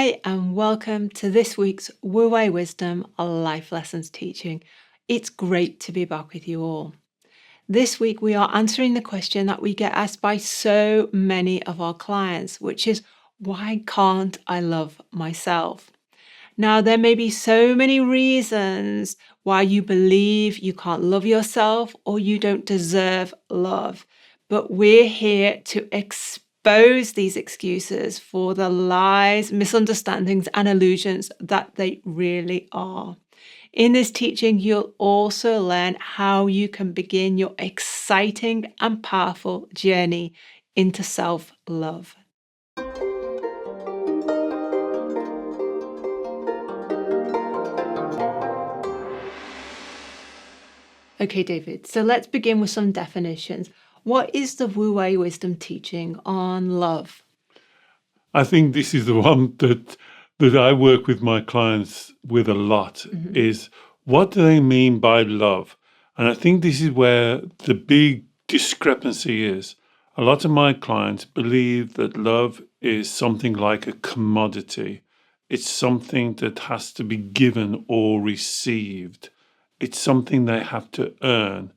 Hi, and welcome to this week's Wu Wei Wisdom Life Lessons teaching. It's great to be back with you all. This week, we are answering the question that we get asked by so many of our clients, which is, why can't I love myself? Now, there may be so many reasons why you believe you can't love yourself or you don't deserve love, but we're here to expose these excuses for the lies, misunderstandings, and illusions that they really are. In this teaching, you'll also learn how you can begin your exciting and powerful journey into self-love. Okay, David, so let's begin with some definitions. What is the Wu Wei Wisdom teaching on love? I think this is the one that I work with my clients with a lot, is what do they mean by love? And I think this is where the big discrepancy is. A lot of my clients believe that love is something like a commodity. It's something that has to be given or received. It's something they have to earn.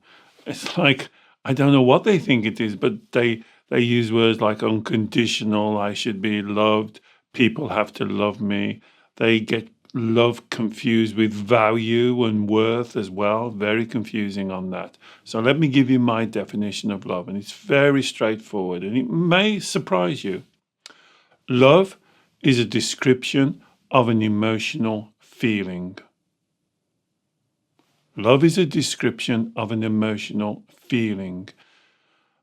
It's like, I don't know what they think it is, but they use words like unconditional, I should be loved, people have to love me. They get love confused with value and worth as well. Very confusing on that. So let me give you my definition of love, and it's very straightforward, and it may surprise you. Love is a description of an emotional feeling. Love is a description of an emotional feeling.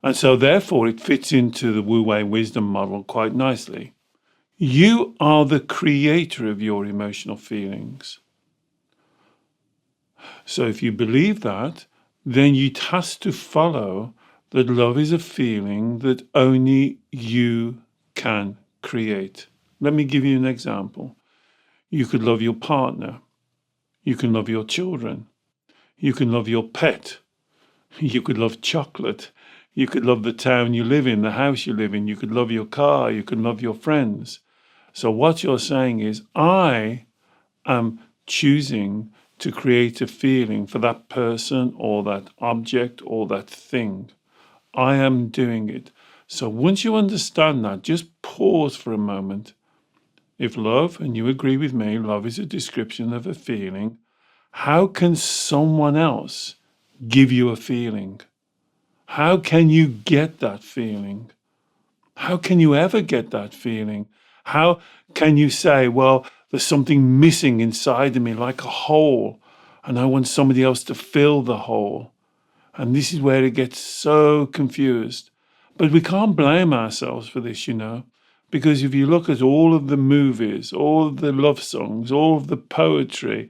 And so therefore it fits into the Wu Wei Wisdom model quite nicely. You are the creator of your emotional feelings. So if you believe that, then it has to follow that love is a feeling that only you can create. Let me give you an example. You could love your partner. You can love your children. You can love your pet. You could love chocolate. You could love the town you live in, the house you live in. You could love your car. You could love your friends. So what you're saying is, I am choosing to create a feeling for that person or that object or that thing. I am doing it. So once you understand that, just pause for a moment. If love, and you agree with me, love is a description of a feeling, how can someone else give you a feeling? How can you get that feeling? How can you ever get that feeling? How can you say, well, there's something missing inside of me like a hole, and I want somebody else to fill the hole? And this is where it gets so confused. But we can't blame ourselves for this, because if you look at all of the movies, all of the love songs, all of the poetry,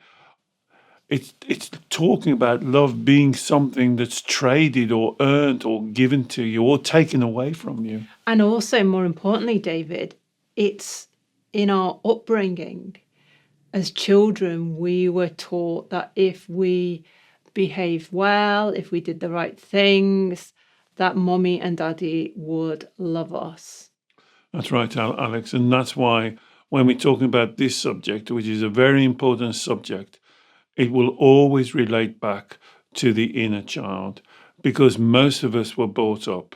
it's talking about love being something that's traded or earned or given to you or taken away from you. And also, more importantly, David, it's in our upbringing. As children, we were taught that if we behaved well, if we did the right things, that mommy and daddy would love us. That's right, Alex. And that's why when we're talking about this subject, which is a very important subject, it will always relate back to the inner child, because most of us were brought up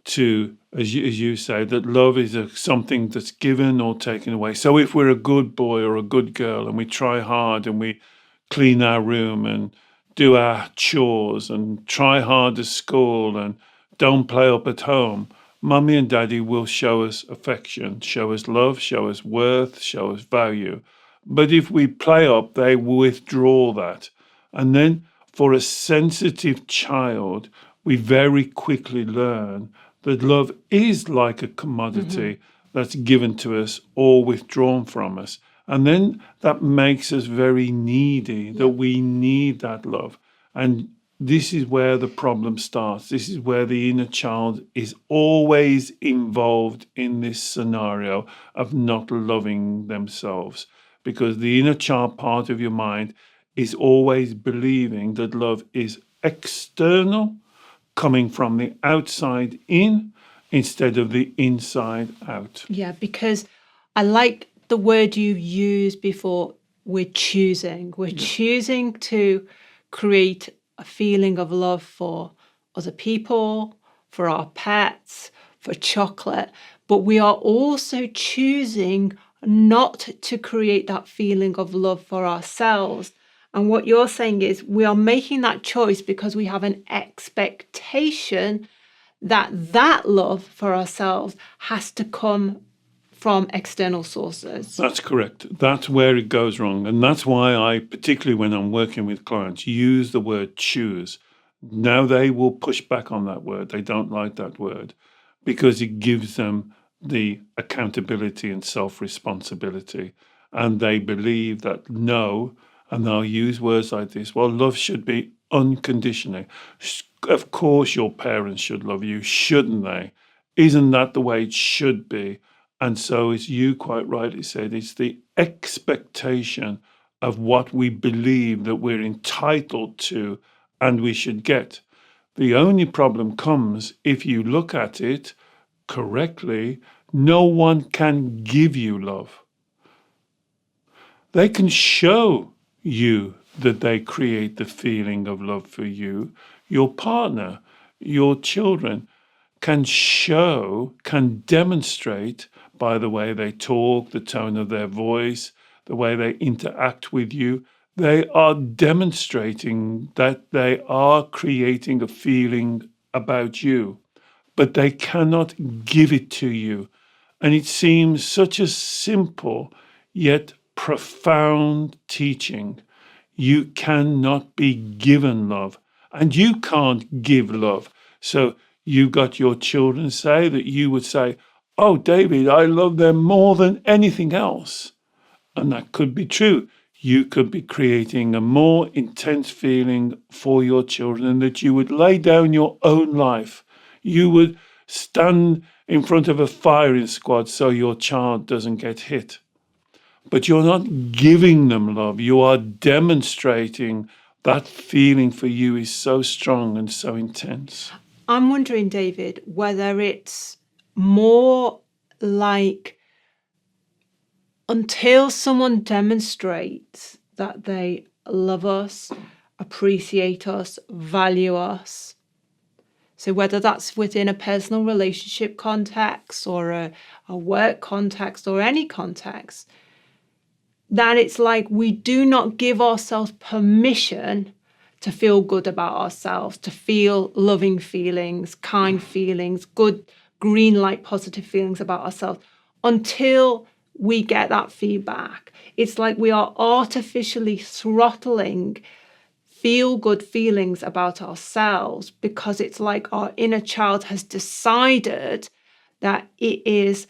to, as you say, that love is something that's given or taken away. So if we're a good boy or a good girl and we try hard and we clean our room and do our chores and try hard at school and don't play up at home, Mummy and Daddy will show us affection, show us love, show us worth, show us value. But if we play up, they withdraw that. And then for a sensitive child, we very quickly learn that love is like a commodity that's given to us or withdrawn from us. And then that makes us very needy, that we need that love. And this is where the problem starts. This is where the inner child is always involved in this scenario of not loving themselves, because the inner child part of your mind is always believing that love is external, coming from the outside in instead of the inside out. Yeah, because I like the word you used before. We're choosing. We're choosing to create a feeling of love for other people, for our pets, for chocolate. But we are also choosing not to create that feeling of love for ourselves. And what you're saying is we are making that choice because we have an expectation that that love for ourselves has to come from external sources. That's correct. That's where it goes wrong. And that's why I, particularly when I'm working with clients, use the word choose. Now they will push back on that word. They don't like that word because it gives them the accountability and self-responsibility. And they believe that no, and they'll use words like this, well, love should be unconditional. Of course your parents should love you, shouldn't they? Isn't that the way it should be? And so, as you quite rightly said, it's the expectation of what we believe that we're entitled to and we should get. The only problem comes if you look at it correctly, no one can give you love. They can show you that they create the feeling of love for you. Your partner, your children can show, can demonstrate by the way they talk, the tone of their voice, the way they interact with you. They are demonstrating that they are creating a feeling about you, but they cannot give it to you. And it seems such a simple yet profound teaching. You cannot be given love, and you can't give love. So you got your children say that you would say, oh, David, I love them more than anything else. And that could be true. You could be creating a more intense feeling for your children that you would lay down your own life. You would stand in front of a firing squad so your child doesn't get hit. But you're not giving them love. You are demonstrating that feeling for you is so strong and so intense. I'm wondering, David, whether it's more like until someone demonstrates that they love us, appreciate us, value us. So whether that's within a personal relationship context or a work context or any context, that it's like we do not give ourselves permission to feel good about ourselves, to feel loving feelings, kind feelings, good green light positive feelings about ourselves until we get that feedback. It's like we are artificially throttling feel good feelings about ourselves because it's like our inner child has decided that it is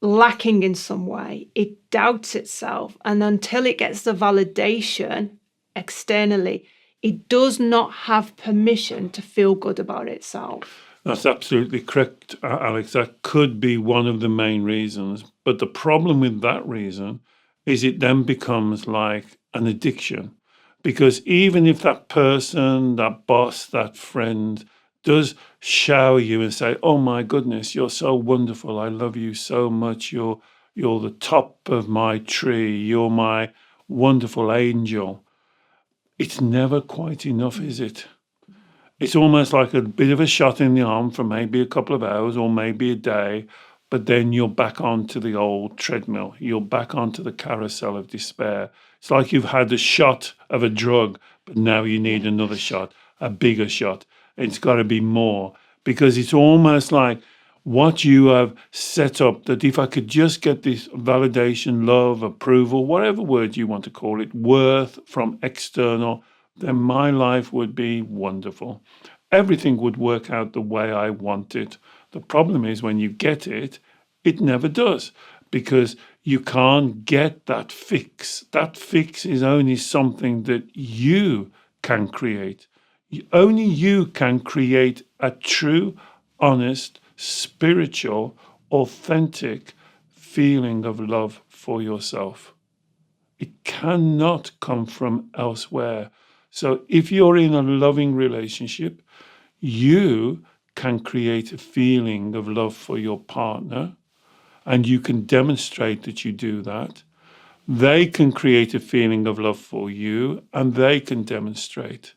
lacking in some way. It doubts itself. And until it gets the validation externally, it does not have permission to feel good about itself. That's absolutely correct, Alex. That could be one of the main reasons. But the problem with that reason is it then becomes like an addiction. Because even if that person, that boss, that friend does shower you and say, oh my goodness, you're so wonderful. I love you so much. You're the top of my tree. You're my wonderful angel. It's never quite enough, is it? It's almost like a bit of a shot in the arm for maybe a couple of hours or maybe a day, but then you're back onto the old treadmill. You're back onto the carousel of despair. It's like you've had a shot of a drug, but now you need another shot, a bigger shot. It's got to be more because it's almost like what you have set up, that if I could just get this validation, love, approval, whatever word you want to call it, worth from external, then my life would be wonderful. Everything would work out the way I want it. The problem is when you get it, it never does because you can't get that fix. That fix is only something that you can create. Only you can create a true, honest, spiritual, authentic feeling of love for yourself. It cannot come from elsewhere. So if you're in a loving relationship, you can create a feeling of love for your partner. and you can demonstrate that you do that, they can create a feeling of love for you and they can demonstrate.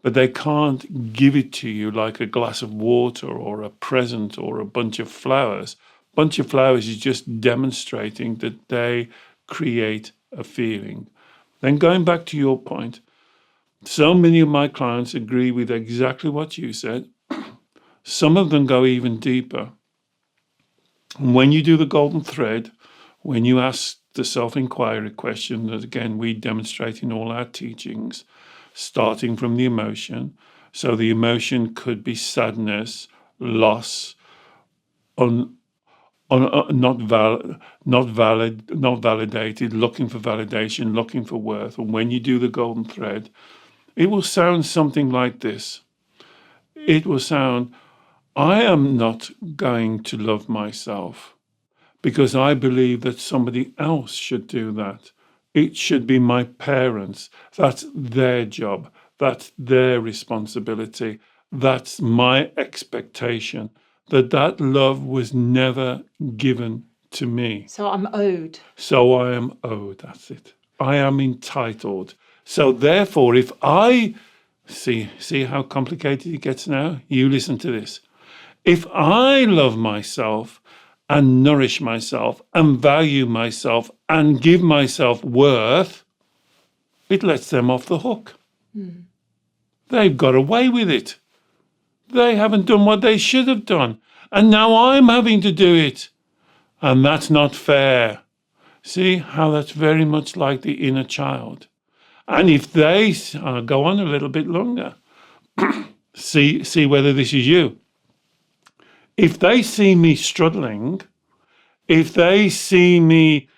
But they can't give it to you like a glass of water or a present or a bunch of flowers. Bunch of flowers is just demonstrating that they create a feeling. Then going back to your point, so many of my clients agree with exactly what you said. Some of them go even deeper. And when you do the golden thread, when you ask the self-inquiry question that, again, we demonstrate in all our teachings, starting from the emotion. So the emotion could be sadness, loss, not validated, looking for validation, looking for worth. And when you do the golden thread, it will sound something like this. It will sound, I am not going to love myself because I believe that somebody else should do that. It should be my parents. That's their job. That's their responsibility. That's my expectation. That love was never given to me. So I'm owed. So I am owed. That's it. I am entitled. So therefore, if I see how complicated it gets now? You listen to this. If I love myself and nourish myself and value myself and give myself worth, it lets them off the hook. They've got away with it. They haven't done what they should have done. And now I'm having to do it. And that's not fair. See how that's very much like the inner child. And if they go on a little bit longer, see whether this is you. If they see me struggling, if they see me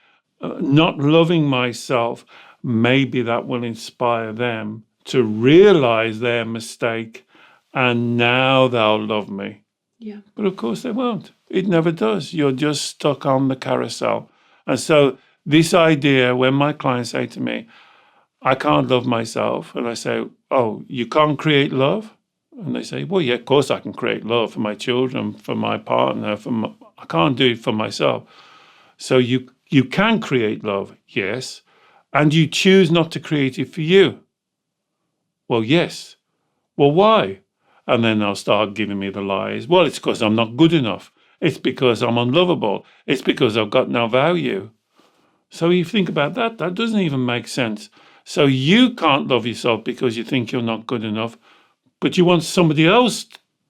not loving myself, maybe that will inspire them to realize their mistake, and now they'll love me. Yeah. But of course they won't. It never does. You're just stuck on the carousel. And so this idea, when my clients say to me, I can't love myself, and I say, oh, you can't create love? And they say, well, yeah, of course I can create love for my children, for my partner, I can't do it for myself. So you can create love, yes, and you choose not to create it for you. Well, yes. Well, why? And then they'll start giving me the lies. Well, it's because I'm not good enough. It's because I'm unlovable. It's because I've got no value. So you think about that, that doesn't even make sense. So you can't love yourself because you think you're not good enough, but you want somebody else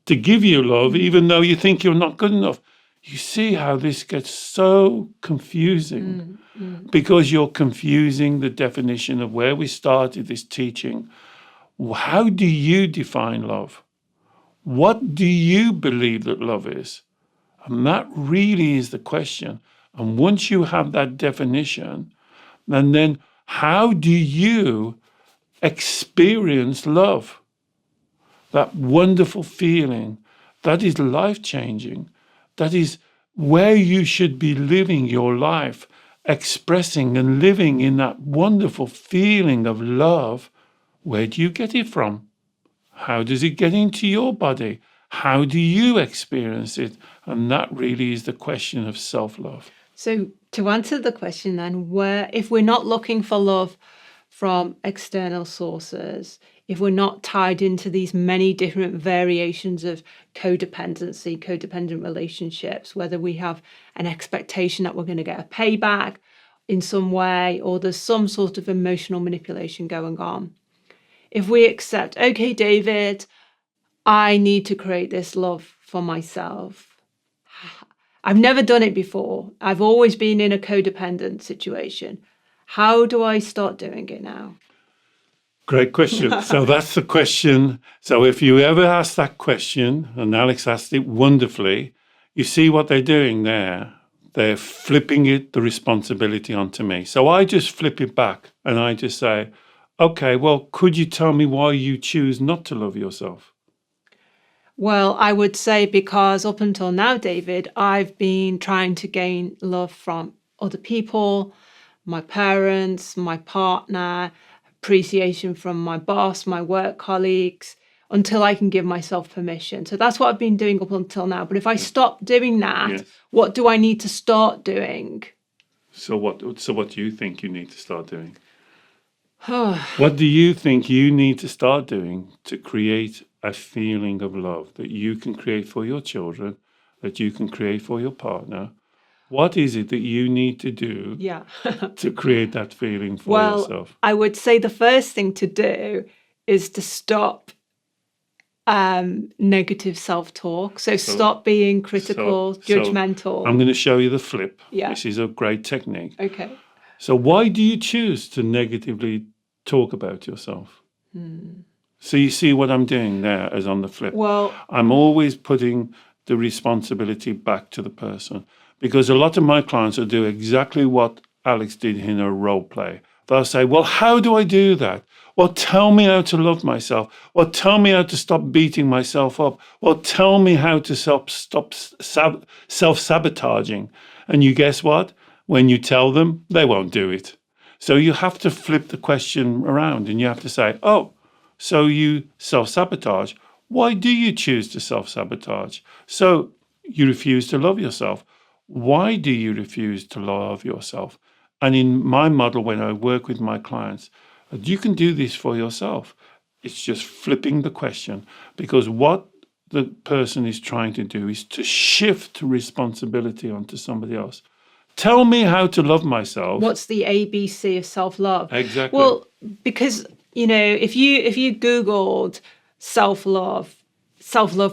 to give you love even though you think you're not good enough. You see how this gets so confusing because you're confusing the definition of where we started this teaching. How do you define love? What do you believe that love is? And that really is the question. And once you have that definition, and then how do you experience love? That wonderful feeling, that is life-changing. That is where you should be living your life, expressing and living in that wonderful feeling of love. Where do you get it from? How does it get into your body? How do you experience it? And that really is the question of self-love. So to answer the question then, if we're not looking for love from external sources, if we're not tied into these many different variations of codependency, codependent relationships, whether we have an expectation that we're going to get a payback in some way, or there's some sort of emotional manipulation going on. If we accept, okay, David, I need to create this love for myself. I've never done it before. I've always been in a codependent situation. How do I start doing it now? Great question. So that's the question. So if you ever ask that question, and Alex asked it wonderfully, you see what they're doing there. They're flipping the responsibility onto me. So I just flip it back and I just say, okay, well, could you tell me why you choose not to love yourself? Well, I would say because up until now, David, I've been trying to gain love from other people, my parents, my partner, appreciation from my boss, my work colleagues, until I can give myself permission. So that's what I've been doing up until now. But if I stop doing that, what do I need to start doing? So what do you think you need to start doing? What do you think you need to start doing to create a feeling of love that you can create for your children, that you can create for your partner? What is it that you need to do to create that feeling for yourself? I would say the first thing to do is to stop negative self-talk. So stop being critical, judgmental. I'm going to show you the flip. This is a great technique. Okay. So why do you choose to negatively talk about yourself? So you see what I'm doing there as on the flip. Well, I'm always putting the responsibility back to the person, because a lot of my clients will do exactly what Alex did in a role play. They'll say, well, how do I do that? Well, tell me how to love myself. Well, tell me how to stop beating myself up. Well, tell me how to stop self-sabotaging. And you guess what? When you tell them, they won't do it. So you have to flip the question around and you have to say, oh, so you self-sabotage. Why do you choose to self-sabotage? So you refuse to love yourself. Why do you refuse to love yourself? And in my model, when I work with my clients, you can do this for yourself. It's just flipping the question, because what the person is trying to do is to shift responsibility onto somebody else. Tell me how to love myself. What's the ABC of self-love? Exactly. Well, because, if you Googled self-love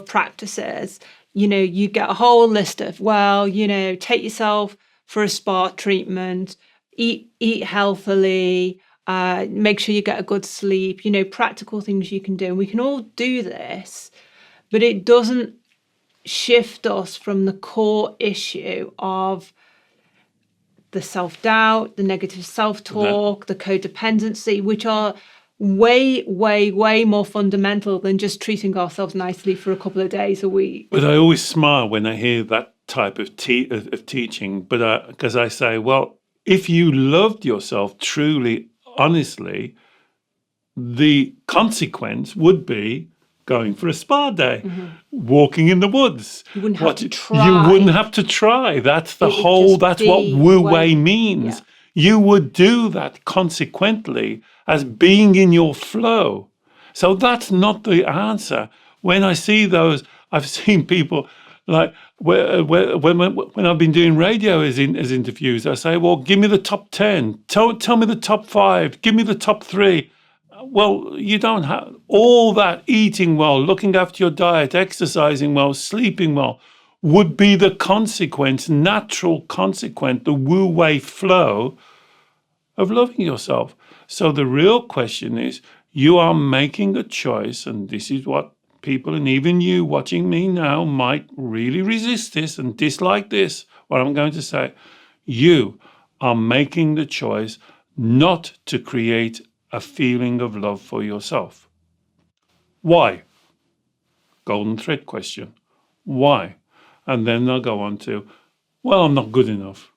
practices, you get a whole list of, take yourself for a spa treatment, eat healthily, make sure you get a good sleep, practical things you can do. And we can all do this, but it doesn't shift us from the core issue of the self-doubt, the negative self-talk, the codependency, which are way, way, way more fundamental than just treating ourselves nicely for a couple of days a week. But I always smile when I hear that type of teaching, but because I say, well, if you loved yourself truly, honestly, the consequence would be going for a spa day, walking in the woods. You wouldn't have to try. You wouldn't have to try. That's that's what Wu Wei means. Yeah. You would do that consequently as being in your flow. So that's not the answer. When I see those, I've seen people like when I've been doing radio as interviews, I say, well, give me the top 10. Tell me the top 5. Give me the top 3. Well, you don't have all that. Eating well, looking after your diet, exercising well, sleeping well would be the consequence, natural consequence, the Wu Wei flow of loving yourself. So the real question is, you are making a choice, and this is what people, and even you watching me now, might really resist this and dislike this, what I'm going to say. You are making the choice not to create a feeling of love for yourself. Why? Golden thread question. Why? And then they'll go on to, well, I'm not good enough.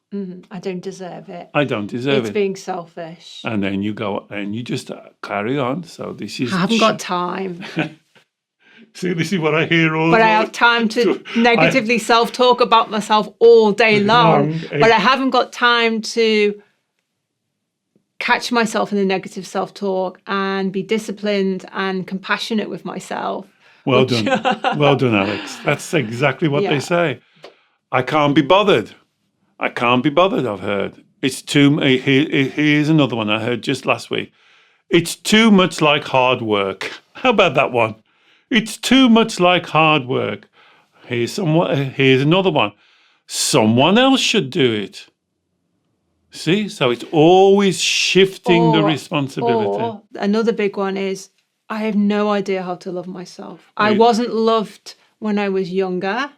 I don't deserve it. I don't deserve it. It's being selfish. And then you go and you just carry on. So this is... I haven't got time. See, this is what I hear all the time. But I have time to negatively self-talk about myself all day long. But I haven't got time to catch myself in the negative self-talk and be disciplined and compassionate with myself. Well done. Well done, Alex. That's exactly what they say. I can't be bothered. I can't be bothered, I've heard. It's too... Here's another one I heard just last week. It's too much like hard work. How about that one? It's too much like hard work. Here's another one. Someone else should do it. See? So it's always shifting the responsibility. Or another big one is, I have no idea how to love myself. I wasn't loved when I was younger,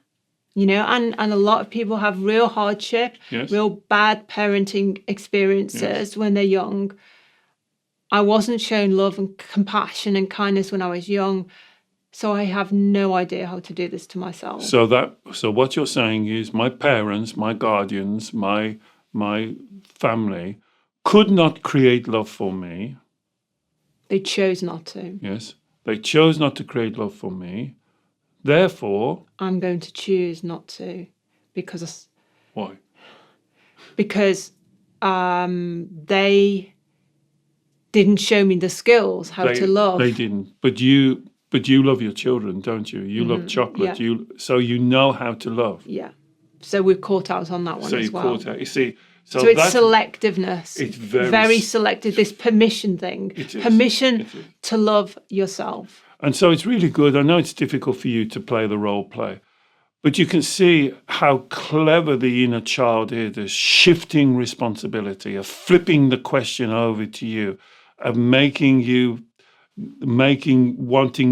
and a lot of people have real hardship, real bad parenting experiences when they're young. I wasn't shown love and compassion and kindness when I was young. So I have no idea how to do this to myself. So what you're saying is, my parents, my guardians, my family could not create love for me. They chose not to. Yes. They chose not to create love for me. Therefore, I'm going to choose not to because why? They didn't show me the skills how to love. They didn't. But you love your children, don't you? You love chocolate. yeah. So you know how to love. Yeah. So we've caught out on that one So as you well. caught out. You see, So it's selectiveness. It's very selective. This permission thing. It is. Permission It is. to love yourself. And so it's really good. I know it's difficult for you to play the role play, but you can see how clever the inner child is, shifting responsibility, of flipping the question over to you, of wanting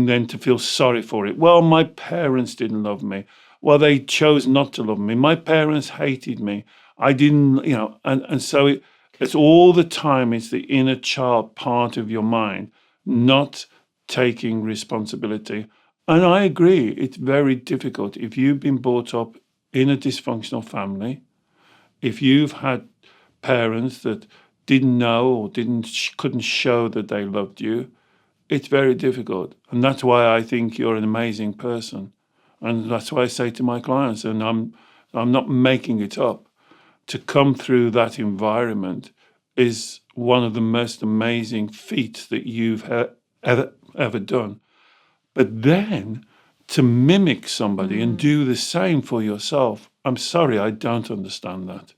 them to feel sorry for it. Well, my parents didn't love me. Well, they chose not to love me. My parents hated me. I didn't, and so it's all the time, it's the inner child part of your mind, not taking responsibility. And I agree, it's very difficult. If you've been brought up in a dysfunctional family, if you've had parents that didn't know or couldn't show that they loved you, it's very difficult. And that's why I think you're an amazing person. And that's why I say to my clients, and I'm not making it up, to come through that environment is one of the most amazing feats that you've ever done. But then to mimic somebody and do the same for yourself, I'm sorry, I don't understand that.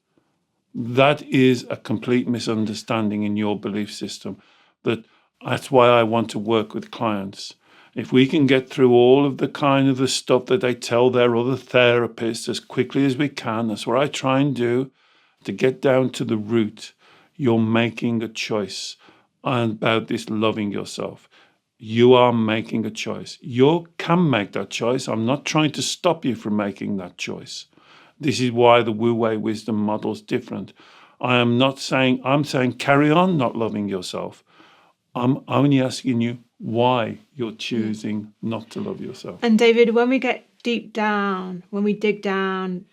That is a complete misunderstanding in your belief system. That's why I want to work with clients. If we can get through all of the stuff that they tell their other therapists as quickly as we can, that's what I try and do, to get down to the root. You're making a choice about this loving yourself. You are making a choice. You can make that choice. I'm not trying to stop you from making that choice. This is why the Wu Wei Wisdom model is different. I'm saying carry on not loving yourself. I'm only asking you why you're choosing not to love yourself. And David, when we get deep down, when we dig down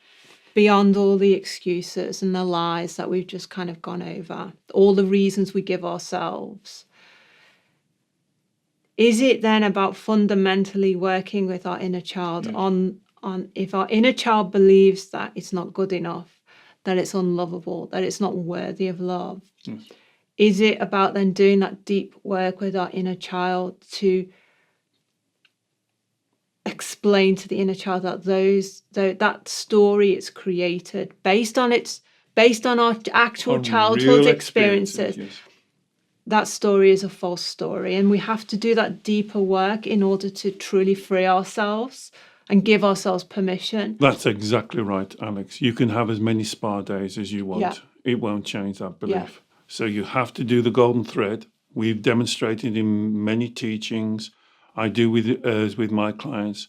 beyond all the excuses and the lies that we've just kind of gone over, all the reasons we give ourselves, is it then about fundamentally working with our inner child on if our inner child believes that it's not good enough, that it's unlovable, that it's not worthy of love? Yes. Is it about then doing that deep work with our inner child to explain to the inner child that that story is created based on our actual childhood experiences? Yes. That story is a false story, and we have to do that deeper work in order to truly free ourselves and give ourselves permission. That's exactly right, Alex. You can have as many spa days as you want. Yeah. It won't change that belief. Yeah. So you have to do the golden thread. We've demonstrated in many teachings. I do with my clients.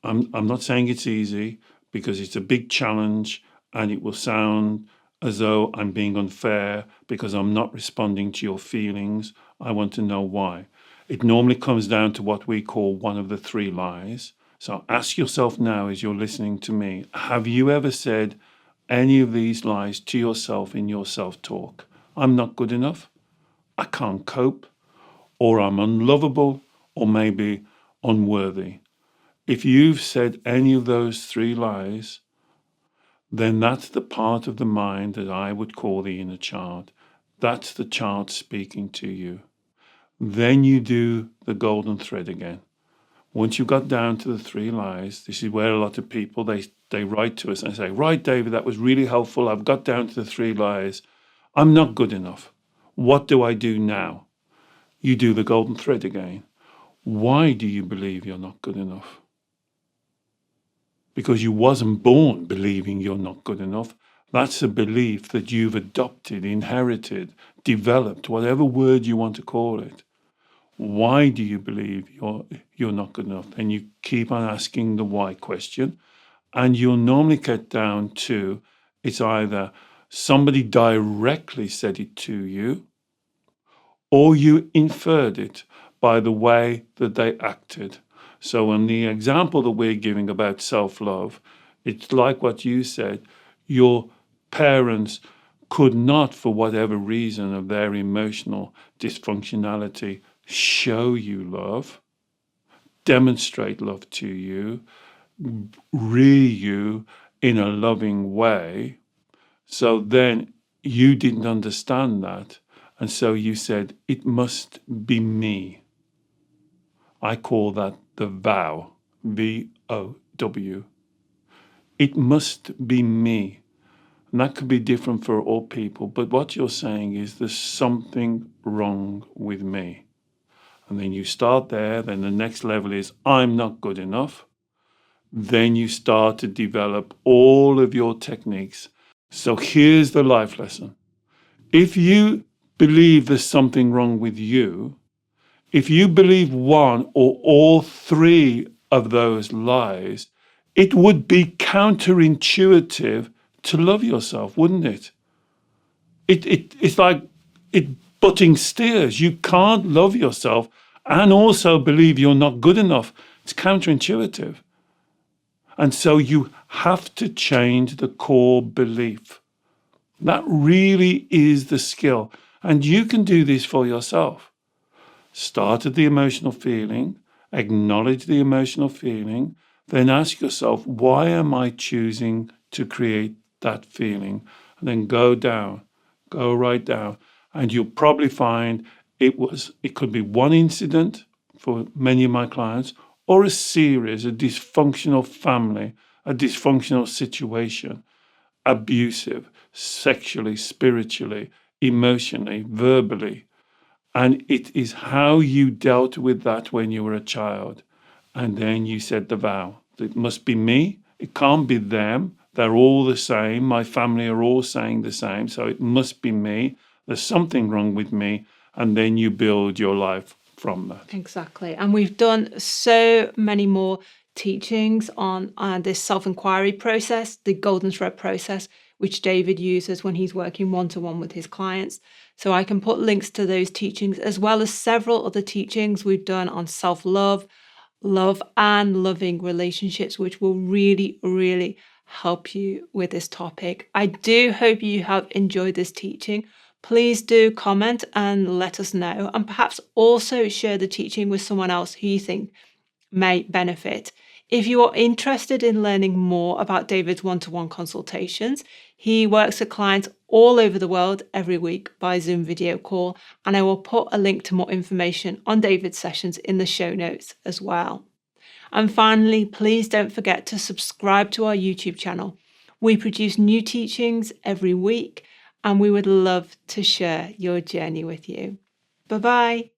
I'm not saying it's easy, because it's a big challenge, and it will sound as though I'm being unfair because I'm not responding to your feelings. I want to know why. It normally comes down to what we call one of the three lies. So ask yourself now, as you're listening to me, have you ever said any of these lies to yourself in your self-talk? I'm not good enough, I can't cope, or I'm unlovable, or maybe unworthy. If you've said any of those three lies, then that's the part of the mind that I would call the inner child. That's the child speaking to you. Then you do the golden thread again. Once you've got down to the three lies, this is where a lot of people, they write to us and say, right, David, that was really helpful. I've got down to the three lies. I'm not good enough. What do I do now? You do the golden thread again. Why do you believe you're not good enough? Because you wasn't born believing you're not good enough. That's a belief that you've adopted, inherited, developed, whatever word you want to call it. Why do you believe you're not good enough? And you keep on asking the why question, and you'll normally get down to, it's either somebody directly said it to you, or you inferred it by the way that they acted. So in the example that we're giving about self-love, it's like what you said. Your parents could not, for whatever reason of their emotional dysfunctionality, show you love. demonstrate love to you, rear you in a loving way. So then you didn't understand that. And so you said, it must be me. I call that the vow, VOW. It must be me. And that could be different for all people. But what you're saying is there's something wrong with me. And then you start there. Then the next level is I'm not good enough. Then you start to develop all of your techniques. So here's the life lesson. If you believe there's something wrong with you, if you believe one or all three of those lies, it would be counterintuitive to love yourself, wouldn't it? It's like it butting steers. You can't love yourself and also believe you're not good enough. It's counterintuitive. And so you have to change the core belief. That really is the skill. And you can do this for yourself. Start at the emotional feeling, acknowledge the emotional feeling, then ask yourself, why am I choosing to create that feeling? And then go right down. And you'll probably find it could be one incident for many of my clients, or a series, a dysfunctional family, a dysfunctional situation, abusive, sexually, spiritually, emotionally, verbally. And it is how you dealt with that when you were a child. And then you said the vow. It must be me. It can't be them. They're all the same. My family are all saying the same. So it must be me. There's something wrong with me. And then you build your life from that. Exactly. And we've done so many more teachings on this self-inquiry process, the golden thread process, which David uses when he's working one-to-one with his clients. So I can put links to those teachings, as well as several other teachings we've done on self-love, love, and loving relationships, which will really, really help you with this topic. I do hope you have enjoyed this teaching. Please do comment and let us know, and perhaps also share the teaching with someone else who you think may benefit. If you are interested in learning more about David's one-to-one consultations, he works with clients all over the world every week by Zoom video call, and I will put a link to more information on David's sessions in the show notes as well. And finally, please don't forget to subscribe to our YouTube channel. We produce new teachings every week, and we would love to share your journey with you. Bye-bye.